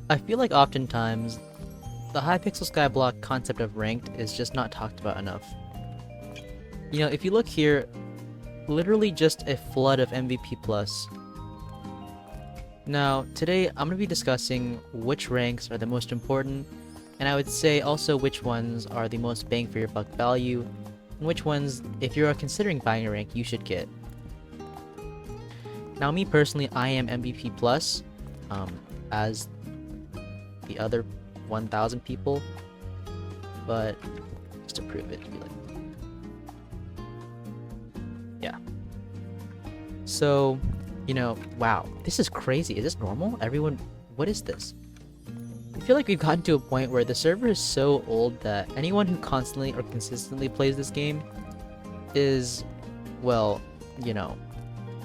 I feel like oftentimes the Hypixel SkyBlock concept of ranked is just not talked about enough. You know, if you look here, literally just a flood of MVP plus. Now, today I'm going to be discussing which ranks are the most important, and I would say also which ones are the most bang for your buck value, and which ones, if you're considering buying a rank, you should get. Now, me personally, I am MVP plus, as the other 1,000 people, but just to prove it, be like, yeah. So, you know, wow, this is crazy. Is this normal? Everyone, what is this? I feel like we've gotten to a point where the server is so old that anyone who constantly or consistently plays this game is, well, you know,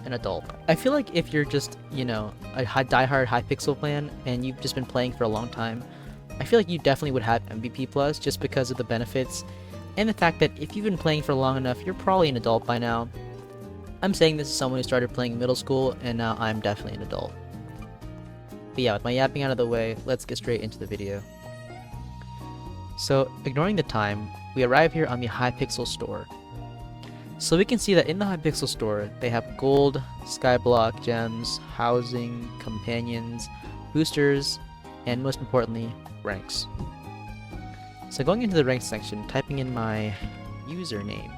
an adult. I feel like if you're just, you know, a diehard Hypixel fan and you've just been playing for a long time, I feel like you definitely would have MVP plus just because of the benefits and the fact that if you've been playing for long enough, you're probably an adult by now. I'm saying this as someone who started playing in middle school, and now I'm definitely an adult. But yeah, with my yapping out of the way, let's get straight into the video. So, ignoring the time, we arrive here on the Hypixel store. So we can see that in the Hypixel store, they have gold, skyblock, gems, housing, companions, boosters, and most importantly, ranks. So going into the ranks section, typing in my username,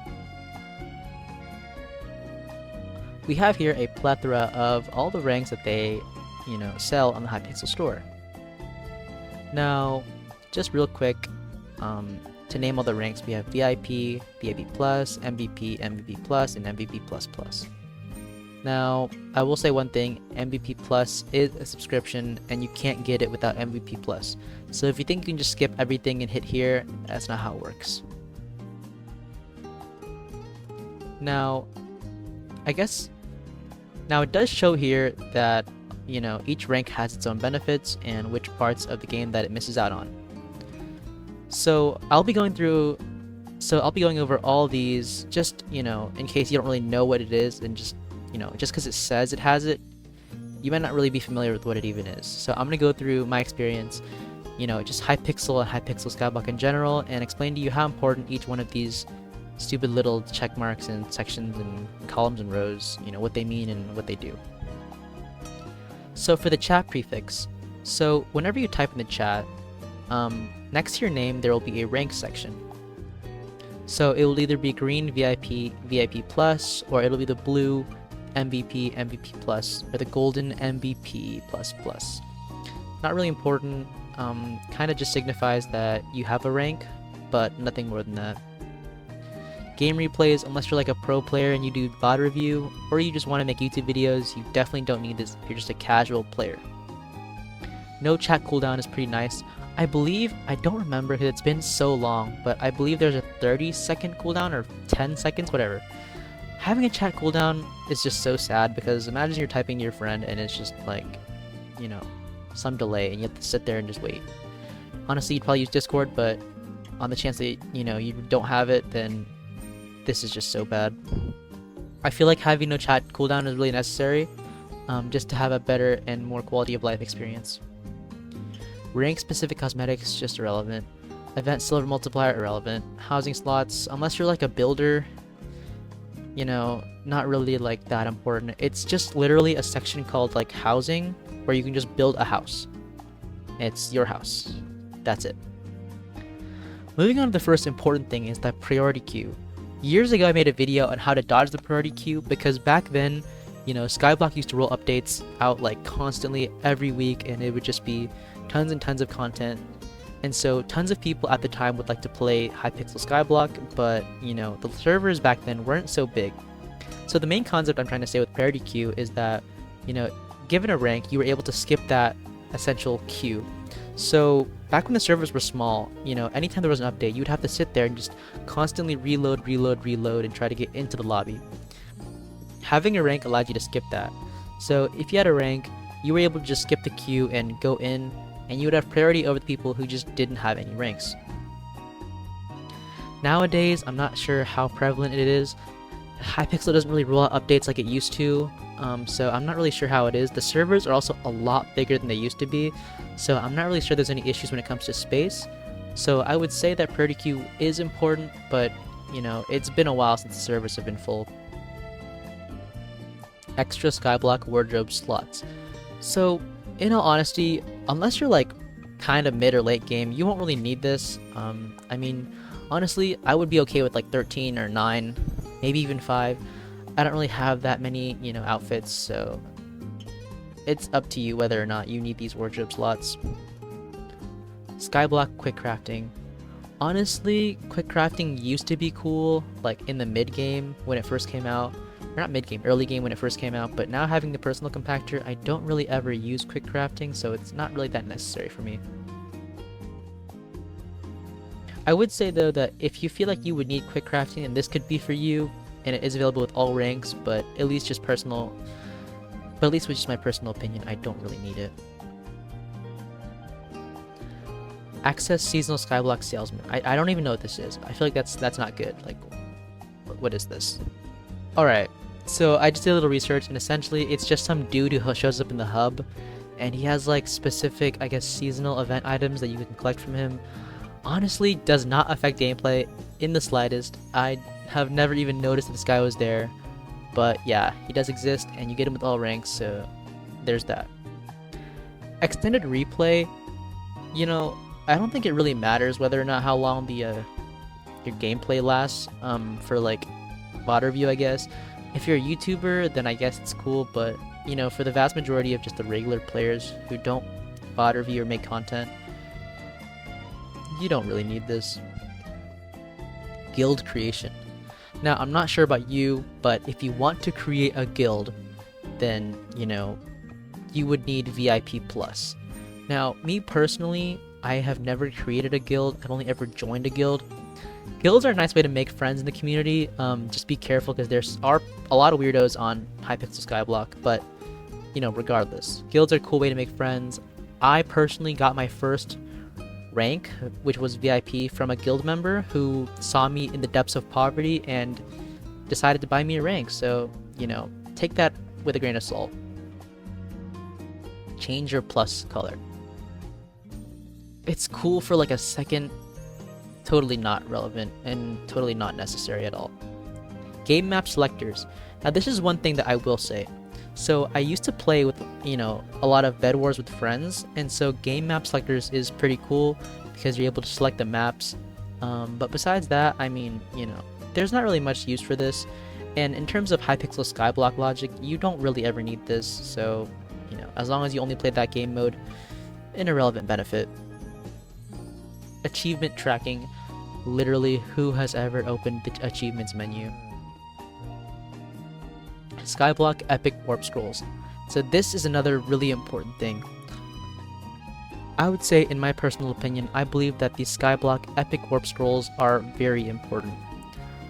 we have here a plethora of all the ranks that they, you know, sell on the Hypixel store. Now, just real quick, to name all the ranks, we have VIP, VIP+, MVP, MVP+, and MVP++. Now, I will say one thing, MVP Plus is a subscription, and you can't get it without MVP Plus. So if you think you can just skip everything and hit here, that's not how it works. Now, I guess, now it does show here that, you know, each rank has its own benefits and which parts of the game that it misses out on. So I'll be going over all these, just, you know, in case you don't really know what it is, and just, you know, just because it says it has it, you might not really be familiar with what it even is. So I'm going to go through my experience, you know, just Hypixel and Hypixel SkyBlock in general, and explain to you how important each one of these stupid little check marks and sections and columns and rows, you know, what they mean and what they do. So for the chat prefix, so whenever you type in the chat, next to your name there will be a rank section. So it will either be green VIP, VIP plus, or it'll be the blue MVP, MVP plus, or the golden MVP plus plus. Not really important, kind of just signifies that you have a rank, but nothing more than that. Game replays, unless you're like a pro player and you do VOD review, or you just want to make YouTube videos, you definitely don't need this if you're just a casual player. No chat cooldown is pretty nice. I believe, I don't remember because it's been so long, but I believe there's a 30-second cooldown or 10 seconds, whatever. Having a chat cooldown is just so sad because imagine you're typing to your friend and it's just like, you know, some delay and you have to sit there and just wait. Honestly, you'd probably use Discord, but on the chance that, you know, you don't have it, then this is just so bad. I feel like having no chat cooldown is really necessary, just to have a better and more quality of life experience. Rank specific cosmetics, just irrelevant. Event silver multiplier, irrelevant. Housing slots, unless you're like a builder, you know, not really like that important. It's just literally a section called like housing, where you can just build a house. It's your house. That's it. Moving on to the first important thing is that priority queue. Years ago I made a video on how to dodge the priority queue because back then, you know, SkyBlock used to roll updates out like constantly every week, and it would just be tons and tons of content, and so tons of people at the time would like to play Hypixel SkyBlock, but you know, the servers back then weren't so big. So the main concept I'm trying to say with priority queue is that, you know, given a rank, you were able to skip that essential queue. So back when the servers were small, you know, anytime there was an update, you would have to sit there and just constantly reload and try to get into the lobby. Having a rank allowed you to skip that. So if you had a rank, you were able to just skip the queue and go in, and you would have priority over the people who just didn't have any ranks. Nowadays, I'm not sure how prevalent it is. Hypixel doesn't really roll out updates like it used to. so I'm not really sure how it is. The servers are also a lot bigger than they used to be, so I'm not really sure there's any issues when it comes to space. So I would say that priority queue is important, but you know, it's been a while since the servers have been full. Extra SkyBlock wardrobe slots. So in all honesty, unless you're like kind of mid or late game, you won't really need this. I mean, honestly, I would be okay with like 13 or 9, maybe even 5. I don't really have that many, you know, outfits, so it's up to you whether or not you need these wardrobe slots. Skyblock quick crafting. Honestly, quick crafting used to be cool, like in the mid game when it first came out. Or not mid game, early game when it first came out, but now having the personal compactor, I don't really ever use quick crafting, so it's not really that necessary for me. I would say though that if you feel like you would need quick crafting, and this could be for you, and it is available with all ranks, but at least with just my personal opinion, I don't really need it. Access seasonal skyblock salesman. I don't even know what this is. I feel like that's not good. Like, what is this? Alright, so I just did a little research, and essentially it's just some dude who shows up in the hub, and he has like specific, I guess, seasonal event items that you can collect from him. Honestly, does not affect gameplay in the slightest. I have never even noticed that this guy was there, but yeah, he does exist, and you get him with all ranks, so there's that. Extended replay, you know, I don't think it really matters whether or not how long the your gameplay lasts for like VOD review, I guess. If you're a YouTuber, then I guess it's cool, but you know, for the vast majority of just the regular players who don't VOD review or make content, you don't really need this. Guild creation. Now, I'm not sure about you, but if you want to create a guild, then, you know, you would need VIP+. Now, me personally, I have never created a guild. I've only ever joined a guild. Guilds are a nice way to make friends in the community. Just be careful because there are a lot of weirdos on Hypixel Skyblock, but, you know, regardless. Guilds are a cool way to make friends. I personally got my first rank, which was VIP, from a guild member who saw me in the depths of poverty and decided to buy me a rank. So, you know, take that with a grain of salt. Change your plus color. It's cool for like a second, totally not relevant and totally not necessary at all. Game map selectors. Now this is one thing that I will say. So I used to play with, you know, a lot of bed wars with friends, and so game map selectors is pretty cool because you're able to select the maps. But besides that, I mean, you know, there's not really much use for this. And in terms of Hypixel Skyblock logic, you don't really ever need this. So, you know, as long as you only play that game mode, an irrelevant benefit. Achievement tracking. Literally, who has ever opened the achievements menu? Skyblock epic warp scrolls. So this is another really important thing. I would say, in my personal opinion, I believe that the Skyblock epic warp scrolls are very important.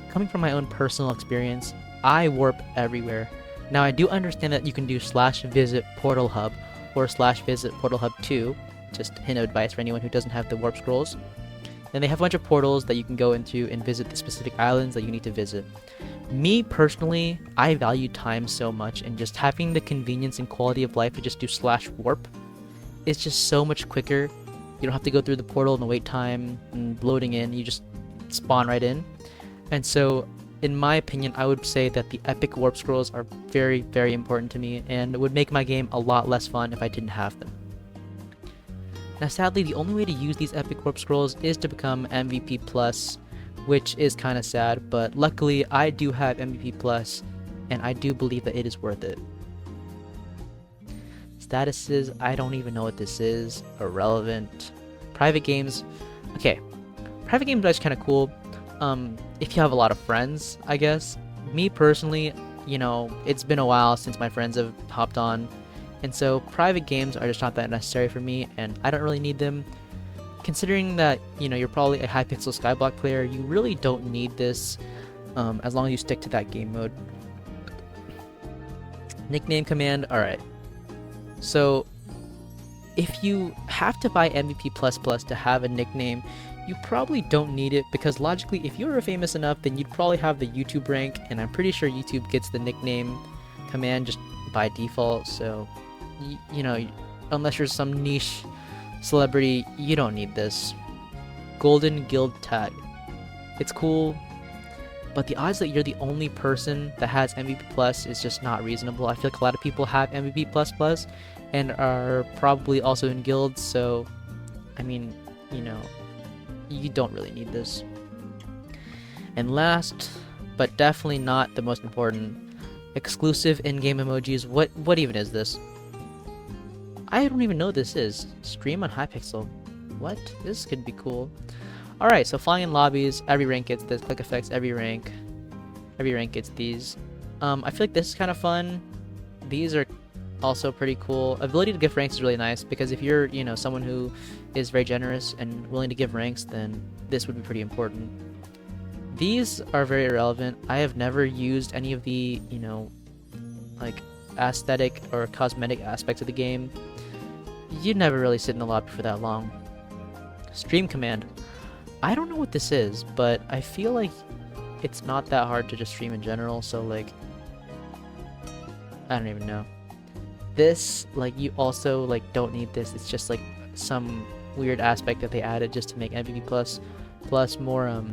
Coming from my own personal experience, I warp everywhere. Now I do understand that you can do /visit portal hub or /visit portal hub 2, just hint of advice for anyone who doesn't have the warp scrolls. Then they have a bunch of portals that you can go into and visit the specific islands that you need to visit. Me personally, I value time so much, and just having the convenience and quality of life to just do /warp, it's just so much quicker. You don't have to go through the portal and the wait time and loading in, you just spawn right in. And so, in my opinion, I would say that the epic warp scrolls are very, very important to me, and it would make my game a lot less fun if I didn't have them. Now sadly, the only way to use these epic warp scrolls is to become MVP+, which is kind of sad, but luckily I do have MVP+, and I do believe that it is worth it. Statuses, I don't even know what this is. Irrelevant. Private games. Okay, private games are actually kind of cool. If you have a lot of friends, I guess. Me personally, you know, it's been a while since my friends have hopped on, and so private games are just not that necessary for me, and I don't really need them. Considering that, you know, you're probably a Hypixel Skyblock player, you really don't need this, as long as you stick to that game mode. Nickname command, alright. So, if you have to buy MVP++ to have a nickname, you probably don't need it, because logically, if you were famous enough, then you'd probably have the YouTube rank, and I'm pretty sure YouTube gets the nickname command just by default, so you know, unless you're some niche celebrity, you don't need this. Golden Guild Tag. It's cool, but the odds that you're the only person that has MVP Plus is just not reasonable. I feel like a lot of people have MVP Plus Plus and are probably also in guilds, so I mean, you know, you don't really need this. And last, but definitely not the most important, exclusive in-game emojis. What even is this? I don't even know what this is. Stream on Hypixel. What? This could be cool. Alright, so flying in lobbies, every rank gets this. Click effects, every rank gets these. I feel like this is kind of fun. These are also pretty cool. Ability to give ranks is really nice, because if you're, you know, someone who is very generous and willing to give ranks, then this would be pretty important. These are very irrelevant. I have never used any of the, you know, like aesthetic or cosmetic aspects of the game. You'd never really sit in the lobby for that long. Stream command. I don't know what this is, but I feel like it's not that hard to just stream in general, so like, I don't even know. This, like, you also like don't need this. It's just like some weird aspect that they added just to make MVP plus more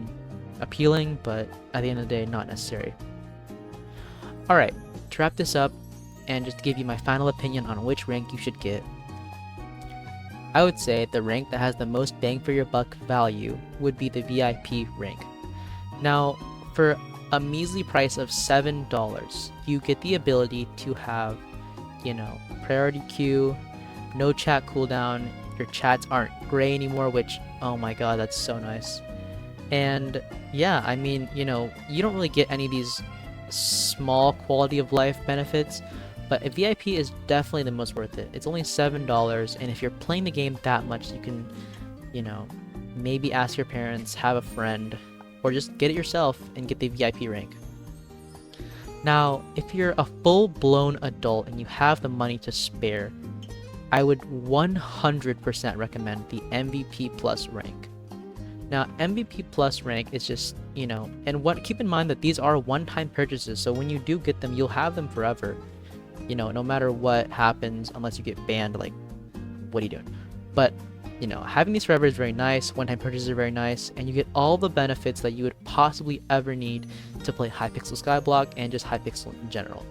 appealing, but at the end of the day, not necessary. Alright, to wrap this up, and just to give you my final opinion on which rank you should get, I would say the rank that has the most bang for your buck value would be the VIP rank. Now, for a measly price of $7, you get the ability to have, you know, priority queue, no chat cooldown, your chats aren't gray anymore, which, oh my god, that's so nice. And yeah, I mean, you know, you don't really get any of these small quality of life benefits, but a VIP is definitely the most worth it. It's only $7, and if you're playing the game that much, you can, you know, maybe ask your parents, have a friend, or just get it yourself and get the VIP rank. Now, if you're a full-blown adult and you have the money to spare, I would 100% recommend the MVP Plus rank. Now, MVP Plus rank is just, you know, and keep in mind that these are one-time purchases, so when you do get them, you'll have them forever. You know, no matter what happens, unless you get banned, like, what are you doing? But, you know, having these forever is very nice, one-time purchases are very nice, and you get all the benefits that you would possibly ever need to play Hypixel SkyBlock and just Hypixel in general.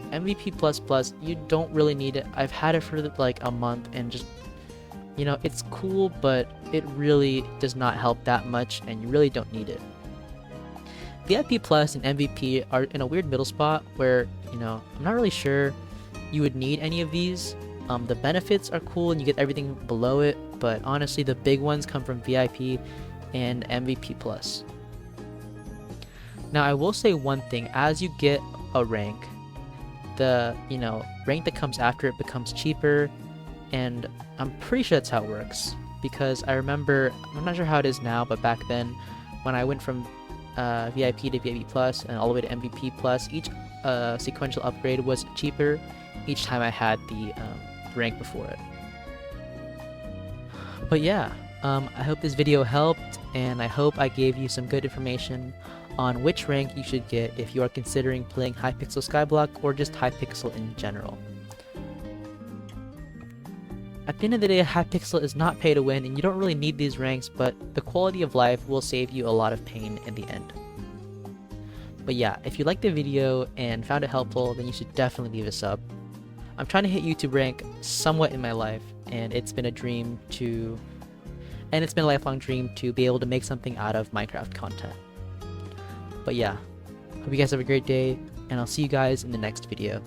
MVP Plus, you don't really need it. I've had it for like a month, and just, you know, it's cool, but it really does not help that much, and you really don't need it. VIP Plus and MVP are in a weird middle spot where, you know, I'm not really sure you would need any of these. The benefits are cool and you get everything below it, but honestly the big ones come from VIP and MVP Plus. Now I will say one thing, as you get a rank, the, you know, rank that comes after it becomes cheaper, and I'm pretty sure that's how it works, because I remember, I'm not sure how it is now, but back then when I went from VIP to VIP Plus and all the way to MVP Plus, each sequential upgrade was cheaper each time I had the rank before it. But yeah, I hope this video helped, and I hope I gave you some good information on which rank you should get if you are considering playing Hypixel Skyblock or just Hypixel in general. At the end of the day, Hypixel is not pay to win, and you don't really need these ranks, but the quality of life will save you a lot of pain in the end. But yeah, if you liked the video and found it helpful, then you should definitely leave a sub. I'm trying to hit YouTube rank somewhat in my life, and it's been a lifelong dream to be able to make something out of Minecraft content. But yeah, hope you guys have a great day, and I'll see you guys in the next video.